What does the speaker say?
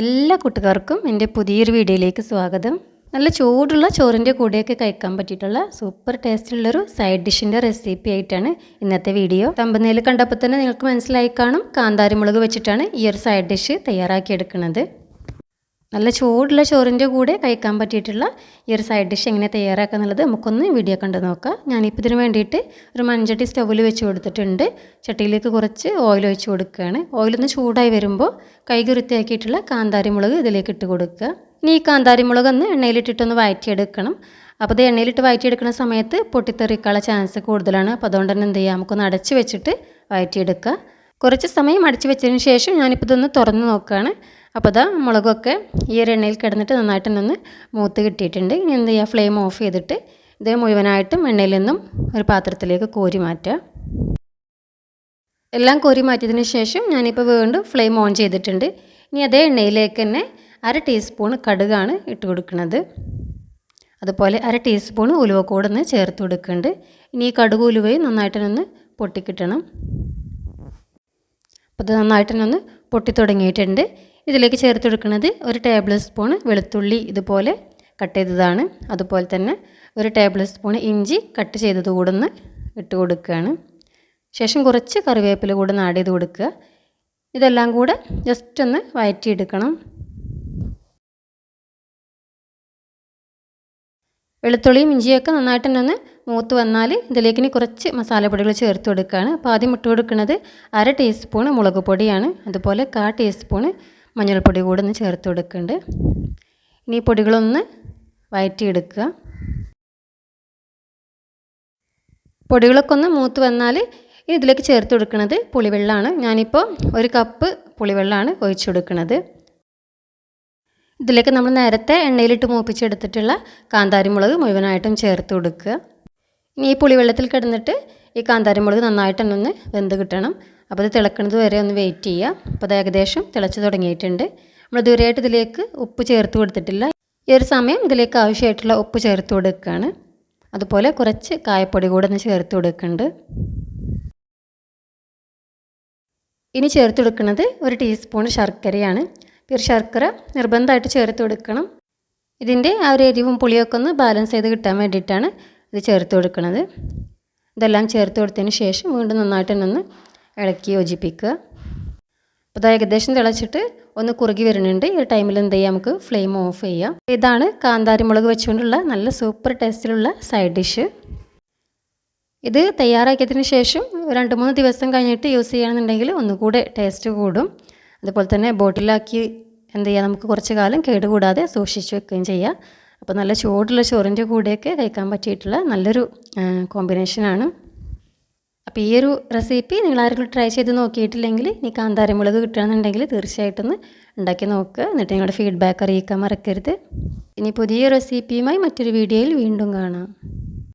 എല്ലാ കൂട്ടുകാർക്കും എൻ്റെ പുതിയൊരു വീഡിയോയിലേക്ക് സ്വാഗതം. നല്ല ചൂടുള്ള ചോറിൻ്റെ കൂടെയൊക്കെ കഴിക്കാൻ പറ്റിയിട്ടുള്ള സൂപ്പർ ടേസ്റ്റുള്ളൊരു സൈഡ് ഡിഷിൻ്റെ റെസിപ്പി ആയിട്ടാണ് ഇന്നത്തെ വീഡിയോ. തമ്പനയിൽ കണ്ടപ്പോൾ തന്നെ നിങ്ങൾക്ക് മനസ്സിലായി കാണും, കാന്താരി മുളക് വെച്ചിട്ടാണ് ഈ ഒരു സൈഡ് ഡിഷ് തയ്യാറാക്കിയെടുക്കുന്നത്. നല്ല ചൂടുള്ള ചോറിൻ്റെ കൂടെ കഴിക്കാൻ പറ്റിയിട്ടുള്ള ഈ ഒരു സൈഡ് ഡിഷ് എങ്ങനെ തയ്യാറാക്കുക എന്നുള്ളത് നമുക്കൊന്ന് വീഡിയോ കണ്ടു നോക്കാം. ഞാനിപ്പോൾ ഇതിന് വേണ്ടിയിട്ട് ഒരു മൺചട്ടി സ്റ്റൗവിൽ വെച്ച് കൊടുത്തിട്ടുണ്ട്. ചട്ടിയിലേക്ക് കുറച്ച് ഓയിൽ ഒഴിച്ച് കൊടുക്കുകയാണ്. ഓയിലൊന്ന് ചൂടായി വരുമ്പോൾ കൈകി വൃത്തിയാക്കിയിട്ടുള്ള കാന്താരി മുളക് ഇതിലേക്ക് ഇട്ട് കൊടുക്കുക. ഇനി ഈ കാന്താരി മുളക് ഒന്ന് എണ്ണയിലിട്ടിട്ടൊന്ന് വഴറ്റിയെടുക്കണം. അപ്പോൾ ഇത് എണ്ണയിലിട്ട് വഴറ്റിയെടുക്കുന്ന സമയത്ത് പൊട്ടിത്തെറിക്കാനുള്ള ചാൻസ് കൂടുതലാണ്. അപ്പോൾ അതുകൊണ്ട് തന്നെ എന്ത് ചെയ്യുക, നമുക്കൊന്ന് അടച്ച് വെച്ചിട്ട് വഴറ്റിയെടുക്കുക. കുറച്ച് സമയം അടച്ച് വെച്ചതിന് ശേഷം ഞാനിപ്പോൾ ഇതൊന്ന് തുറന്ന് നോക്കുകയാണ്. അപ്പോൾ ഇതാ മുളകൊക്കെ ഈ ഒരു എണ്ണയിൽ കിടന്നിട്ട് നന്നായിട്ട് ഒന്ന് മൂത്ത് കിട്ടിയിട്ടുണ്ട്. ഇനി എന്ത് ചെയ്യുക, ഫ്ലെയിം ഓഫ് ചെയ്തിട്ട് ഇത് മുഴുവനായിട്ടും എണ്ണയിൽ നിന്നും ഒരു പാത്രത്തിലേക്ക് കോരി മാറ്റുക. എല്ലാം കോരി മാറ്റിയതിന് ശേഷം ഞാനിപ്പോൾ വീണ്ടും ഫ്ലെയിം ഓൺ ചെയ്തിട്ടുണ്ട്. ഇനി അതേ എണ്ണയിലേക്ക് തന്നെ 1/2 ടീസ്പൂൺ കടുകാണ് ഇട്ട് കൊടുക്കുന്നത്. അതുപോലെ 1/2 ടീസ്പൂൺ ഉലുവക്കൂടൊന്ന് ചേർത്ത് കൊടുക്കുന്നുണ്ട്. ഇനി ഈ കടുക് ഉലുവയും നന്നായിട്ടൊന്ന് പൊട്ടിക്കിട്ടണം. അപ്പോൾ ഇത് നന്നായിട്ടൊന്ന് പൊട്ടി തുടങ്ങിയിട്ടുണ്ട്. ഇതിലേക്ക് ചേർത്ത് കൊടുക്കുന്നത് 1 ടേബിൾ സ്പൂൺ വെളുത്തുള്ളി ഇതുപോലെ കട്ട് ചെയ്തതാണ്. അതുപോലെ തന്നെ 1 ടേബിൾ സ്പൂൺ ഇഞ്ചി കട്ട് ചെയ്തത് കൂടെ ഒന്ന് ഇട്ട് കൊടുക്കുകയാണ്. ശേഷം കുറച്ച് കറിവേപ്പില കൂടെ ആഡ് ചെയ്ത് കൊടുക്കുക. ഇതെല്ലാം കൂടെ ജസ്റ്റ് ഒന്ന് വഴറ്റിയെടുക്കണം. വെളുത്തുള്ളിയും ഇഞ്ചിയൊക്കെ നന്നായിട്ട് ഒന്ന് മൂത്ത് വന്നാൽ ഇതിലേക്ക് ഇനി കുറച്ച് മസാലപ്പൊടികൾ ചേർത്ത് കൊടുക്കുകയാണ്. അപ്പോൾ ആദ്യം ഇട്ട് കൊടുക്കുന്നത് 1/2 ടീസ്പൂൺ മുളക് പൊടിയാണ്. അതുപോലെ 1/4 ടീസ്പൂൺ മഞ്ഞൾപ്പൊടി കൂടെ ഒന്ന് ചേർത്ത് കൊടുക്കുന്നുണ്ട്. ഇനി ഈ പൊടികളൊന്ന് വഴറ്റിയെടുക്കുക. പൊടികളൊക്കെ ഒന്ന് മൂത്ത് വന്നാൽ ഇനി ഇതിലേക്ക് ചേർത്ത് കൊടുക്കുന്നത് പുളിവെള്ളമാണ്. ഞാനിപ്പോൾ 1 കപ്പ് പുളിവെള്ളമാണ് ഒഴിച്ചു കൊടുക്കുന്നത്. ഇതിലേക്ക് നമ്മൾ നേരത്തെ എണ്ണയിലിട്ട് മൂപ്പിച്ചെടുത്തിട്ടുള്ള കാന്താരി മുളക് മുഴുവനായിട്ടും ചേർത്ത് കൊടുക്കുക. ഇനി ഈ പുളിവെള്ളത്തിൽ കിടന്നിട്ട് ഈ കാന്താരി മുളക് നന്നായിട്ടൊന്ന് വെന്ത് കിട്ടണം. അപ്പോൾ ഇത് തിളക്കുന്നത് വരെ ഒന്ന് വെയിറ്റ് ചെയ്യുക. അപ്പോൾ അത് ഏകദേശം തിളച്ച് തുടങ്ങിയിട്ടുണ്ട്. നമ്മൾ ഇതുവരെയായിട്ട് ഇതിലേക്ക് ഉപ്പ് ചേർത്ത് കൊടുത്തിട്ടില്ല. ഈ ഒരു സമയം ഇതിലേക്ക് ആവശ്യമായിട്ടുള്ള ഉപ്പ് ചേർത്ത് കൊടുക്കുകയാണ്. അതുപോലെ കുറച്ച് കായപ്പൊടി കൂടെ ഒന്ന് ചേർത്ത് കൊടുക്കുന്നുണ്ട്. ഇനി ചേർത്ത് കൊടുക്കുന്നത് 1 ടീസ്പൂൺ ശർക്കരയാണ്. ഈ ഒരു ശർക്കര നിർബന്ധമായിട്ട് ചേർത്ത് കൊടുക്കണം. ഇതിൻ്റെ ആ ഒരു എരിവും പുളിയൊക്കെ ഒന്ന് ബാലൻസ് ചെയ്ത് കിട്ടാൻ വേണ്ടിയിട്ടാണ് ഇത് ചേർത്ത് കൊടുക്കുന്നത്. ഇതെല്ലാം ചേർത്ത് കൊടുത്തതിന് ശേഷം വീണ്ടും നന്നായിട്ടൊന്ന് ഇളക്കി യോജിപ്പിക്കുക. അപ്പോൾ അത് ഏകദേശം തിളച്ചിട്ട് ഒന്ന് കുറുകി വരുന്നുണ്ട്. ഈ ടൈമിൽ എന്ത് ചെയ്യുക, നമുക്ക് ഫ്ലെയിം ഓഫ് ചെയ്യാം. ഇതാണ് കാന്താരി മുളക് വെച്ചുകൊണ്ടുള്ള നല്ല സൂപ്പർ ടേസ്റ്റിലുള്ള സൈഡ് ഡിഷ്. ഇത് തയ്യാറാക്കിയതിന് ശേഷം 2-3 ദിവസം കഴിഞ്ഞിട്ട് യൂസ് ചെയ്യുകയാണെന്നുണ്ടെങ്കിൽ ഒന്നുകൂടെ ടേസ്റ്റ് കൂടും. അതുപോലെ തന്നെ ബോട്ടിലാക്കി എന്ത് ചെയ്യുക, നമുക്ക് കുറച്ച് കാലം കേടുകൂടാതെ സൂക്ഷിച്ച് വെക്കുകയും ചെയ്യാം. അപ്പോൾ നല്ല ചൂടുള്ള ചോറിൻ്റെ കൂടെയൊക്കെ കഴിക്കാൻ പറ്റിയിട്ടുള്ള നല്ലൊരു കോമ്പിനേഷനാണ്. അപ്പോൾ ഈ ഒരു റെസിപ്പി നിങ്ങൾ ആരെങ്കിലും ട്രൈ ചെയ്ത് നോക്കിയിട്ടില്ലെങ്കിൽ ഇനി കാന്താരി മുളക് കിട്ടുകയാണെന്നുണ്ടെങ്കിൽ തീർച്ചയായിട്ടും ഉണ്ടാക്കി നോക്കുക. എന്നിട്ട് നിങ്ങളുടെ ഫീഡ്ബാക്ക് അറിയിക്കാൻ മറക്കരുത്. ഇനി പുതിയ റെസിപ്പിയുമായി മറ്റൊരു വീഡിയോയിൽ വീണ്ടും കാണാം.